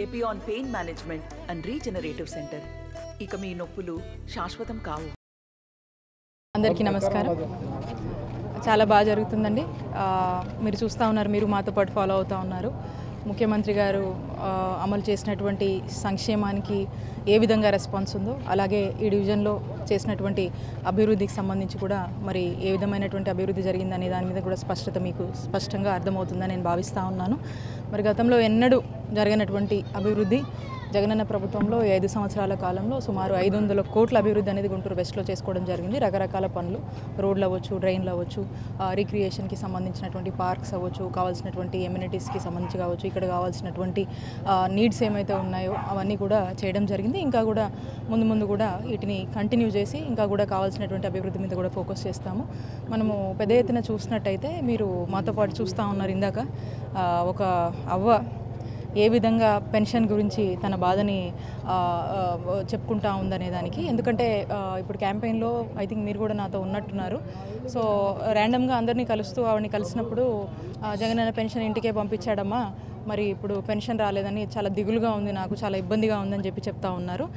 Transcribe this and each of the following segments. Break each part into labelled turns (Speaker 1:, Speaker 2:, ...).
Speaker 1: Epione pain management and regenerative centre. ఇక మీ నొప్పులు శాశ్వతం కావు.
Speaker 2: అందరికీ నమస్కారం. చాలా బాగా జరుగుతుందండి. మీరు చూస్తూ ఉన్నారు, మీరు మాతో పాటు ఫాలో అవుతూ ఉన్నారు. ముఖ్యమంత్రి గారు అమలు చేసినటువంటి సంక్షేమానికి ఏ విధంగా రెస్పాన్స్ ఉందో, అలాగే ఈ డివిజన్లో చేసినటువంటి అభివృద్ధికి సంబంధించి కూడా మరి ఏ విధమైనటువంటి అభివృద్ధి జరిగిందనే దాని మీద కూడా స్పష్టత మీకు స్పష్టంగా అర్థమవుతుందని నేను భావిస్తూ ఉన్నాను. మరి గతంలో ఎన్నడూ జరగనటువంటి అభివృద్ధి జగనన్న ప్రభుత్వంలో 5 సంవత్సరాల కాలంలో సుమారు 500 కోట్ల అభివృద్ధి అనేది గుంటూరు వెస్ట్లో చేసుకోవడం జరిగింది. రకరకాల పనులు, రోడ్లు అవ్వచ్చు, డ్రైన్లు అవ్వచ్చు, రిక్రియేషన్కి సంబంధించినటువంటి పార్క్స్ అవ్వచ్చు, కావాల్సినటువంటి ఎమ్యూనిటీస్కి సంబంధించి కావచ్చు, ఇక్కడ కావాల్సినటువంటి నీడ్స్ ఏమైతే ఉన్నాయో అవన్నీ కూడా చేయడం జరిగింది. ఇంకా కూడా ముందు కూడా వీటిని కంటిన్యూ చేసి ఇంకా కూడా కావాల్సినటువంటి అభివృద్ధి మీద కూడా ఫోకస్ చేస్తాము. మనము పెద్ద ఎత్తున చూసినట్టయితే మీరు మాతో పాటు చూస్తూ ఉన్నారు. ఇందాక ఒక అవ్వ ఏ విధంగా పెన్షన్ గురించి తన బాధని చెప్పుకుంటా ఉందనే దానికి. ఎందుకంటే ఇప్పుడు క్యాంపెయిన్లో ఐ థింక్ మీరు కూడా నాతో ఉన్నట్టున్నారు. సో ర్యాండమ్గా అందరినీ కలుస్తూ ఆవిడని కలిసినప్పుడు జగనన్న పెన్షన్ ఇంటికే పంపించాడమ్మా, మరి ఇప్పుడు పెన్షన్ రాలేదని చాలా దిగులుగా ఉంది, నాకు చాలా ఇబ్బందిగా ఉందని చెప్తా ఉన్నారు.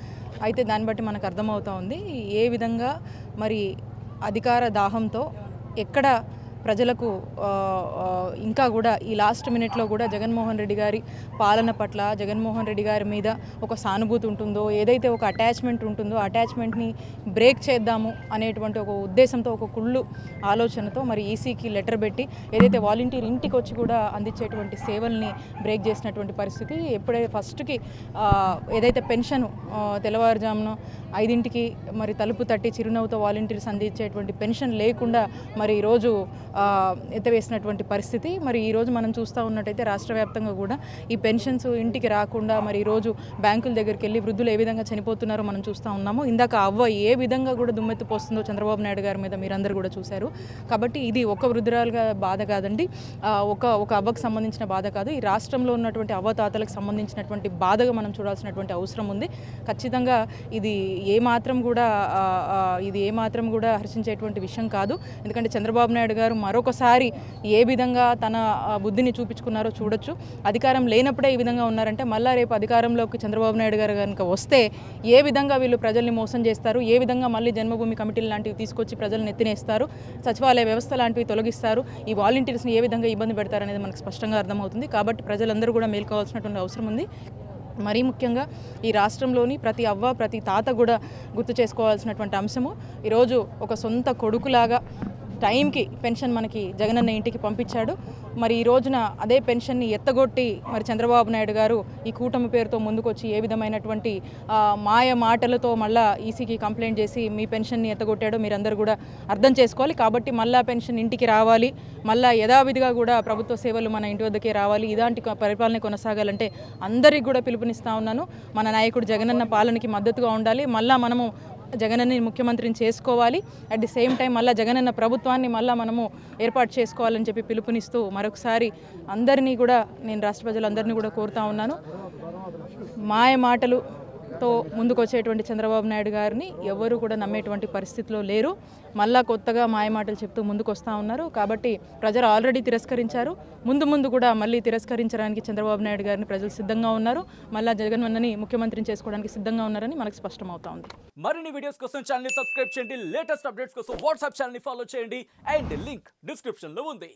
Speaker 2: అయితే దాన్ని బట్టి మనకు అర్థమవుతా ఉంది ఏ విధంగా మరి అధికార దాహంతో ఎక్కడ ప్రజలకు ఇంకా కూడా ఈ లాస్ట్ మినిట్లో కూడా జగన్మోహన్ రెడ్డి గారి పాలన పట్ల, జగన్మోహన్ రెడ్డి గారి మీద ఒక సానుభూతి ఉంటుందో, ఏదైతే ఒక అటాచ్మెంట్ ఉంటుందో అటాచ్మెంట్ని బ్రేక్ చేద్దాము అనేటువంటి ఒక ఉద్దేశంతో, ఒక కుళ్ళు ఆలోచనతో మరి ఈసీకి లెటర్ పెట్టి ఏదైతే వాలంటీర్ ఇంటికి వచ్చి కూడా అందించేటువంటి సేవల్ని బ్రేక్ చేసినటువంటి పరిస్థితి. ఎప్పుడైతే ఫస్ట్కి ఏదైతే పెన్షన్ తెల్లవారుజామున 5ంటికి మరి తలుపు తట్టి చిరునవ్వుతో వాలంటీర్స్ అందించేటువంటి పెన్షన్ లేకుండా మరి ఈరోజు ఎత్తవేసినటువంటి పరిస్థితి. మరి ఈరోజు మనం చూస్తూ ఉన్నట్టయితే రాష్ట్ర వ్యాప్తంగా కూడా ఈ పెన్షన్స్ ఇంటికి రాకుండా మరి ఈరోజు బ్యాంకుల దగ్గరికి వెళ్ళి వృద్ధులు ఏ విధంగా చనిపోతున్నారో మనం చూస్తూ ఉన్నాము. ఇందాక అవ్వ ఏ విధంగా కూడా దుమ్మెత్తిపోస్తుందో చంద్రబాబు నాయుడు గారి మీద మీరందరూ కూడా చూశారు. కాబట్టి ఇది ఒక వృద్ధురాలుగా బాధ కాదండి, ఒక అవ్వకు సంబంధించిన బాధ కాదు. ఈ రాష్ట్రంలో ఉన్నటువంటి అవ్వతాతలకు సంబంధించినటువంటి బాధగా మనం చూడాల్సినటువంటి అవసరం ఉంది. ఖచ్చితంగా ఇది ఏమాత్రం కూడా హర్షించేటువంటి విషయం కాదు. ఎందుకంటే చంద్రబాబు నాయుడు గారు మరొకసారి ఏ విధంగా తన బుద్ధిని చూపించుకున్నారో చూడొచ్చు. అధికారం లేనప్పుడే ఈ విధంగా ఉన్నారంటే మళ్ళా రేపు అధికారంలోకి చంద్రబాబు నాయుడు గారు కనుక వస్తే ఏ విధంగా వీళ్ళు ప్రజల్ని మోసం చేస్తారు, ఏ విధంగా మళ్ళీ జన్మభూమి కమిటీలు లాంటివి తీసుకొచ్చి ప్రజలను ఎత్తినేస్తారు, సచివాలయ వ్యవస్థ లాంటివి తొలగిస్తారు, ఈ వాలంటీర్స్ని ఏ విధంగా ఇబ్బంది పెడతారు అనేది మనకు స్పష్టంగా అర్థమవుతుంది. కాబట్టి ప్రజలందరూ కూడా మేల్కోవాల్సినటువంటి అవసరం ఉంది. మరీ ముఖ్యంగా ఈ రాష్ట్రంలోని ప్రతి అవ్వ, ప్రతి తాత కూడా గుర్తు చేసుకోవాల్సినటువంటి అంశము, ఈరోజు ఒక సొంత కొడుకులాగా టైంకి పెన్షన్ మనకి జగనన్న ఇంటికి పంపించాడు. మరి ఈ రోజున అదే పెన్షన్ని ఎత్తగొట్టి మరి చంద్రబాబు నాయుడు గారు ఈ కూటమి పేరుతో ముందుకొచ్చి ఏ విధమైనటువంటి మాయ మాటలతో మళ్ళా ఈసీకి కంప్లైంట్ చేసి మీ పెన్షన్ని ఎత్తగొట్టాడో మీరందరూ కూడా అర్థం చేసుకోవాలి. కాబట్టి మళ్ళా పెన్షన్ ఇంటికి రావాలి, మళ్ళా యథావిధిగా కూడా ప్రభుత్వ సేవలు మన ఇంటి వద్దకే రావాలి. ఇలాంటి పరిపాలన కొనసాగాలంటే అందరికీ కూడా పిలుపునిస్తూ ఉన్నాను. మన నాయకుడు జగనన్న పాలనకి మద్దతుగా ఉండాలి. మళ్ళా మనము జగనన్ని ముఖ్యమంత్రిని చేసుకోవాలి. అట్ ది సేమ్ టైం మళ్ళీ జగనన్న ప్రభుత్వాన్ని మళ్ళీ మనము ఏర్పాటు చేసుకోవాలని చెప్పి పిలుపునిస్తూ మరొకసారి అందరినీ కూడా నేను రాష్ట్ర ప్రజలందరినీ కూడా కోరుతా ఉన్నాను. మాయ మాటలుతో ముందుకు వచ్చేటువంటి చంద్రబాబు నాయుడు గారిని ఎవరు కూడా నమ్మేటువంటి పరిస్థితిలో లేరు. మళ్ళా కొత్తగా మాయమాటలు చెప్తూ ముందుకు వస్తూ ఉన్నారు. కాబట్టి ప్రజలు ఆల్రెడీ తిరస్కరించారు, ముందు కూడా మళ్ళీ తిరస్కరించడానికి చంద్రబాబు నాయుడు గారిని ప్రజలు సిద్ధంగా ఉన్నారు. మళ్ళీ జగన్మోహన్ని ముఖ్యమంత్రిని చేసుకోవడానికి సిద్ధంగా ఉన్నారని మనకు స్పష్టమవుతా ఉంది.
Speaker 3: మరిన్ని వీడియోస్ కోసం ఛానల్ ని సబ్స్క్రైబ్ చేయండి, లేటెస్ట్ అప్డేట్స్ కోసం వాట్సాప్ ఛానల్ ని ఫాలో చేయండి అండ్ లింక్ డిస్క్రిప్షన్ లో ఉంది.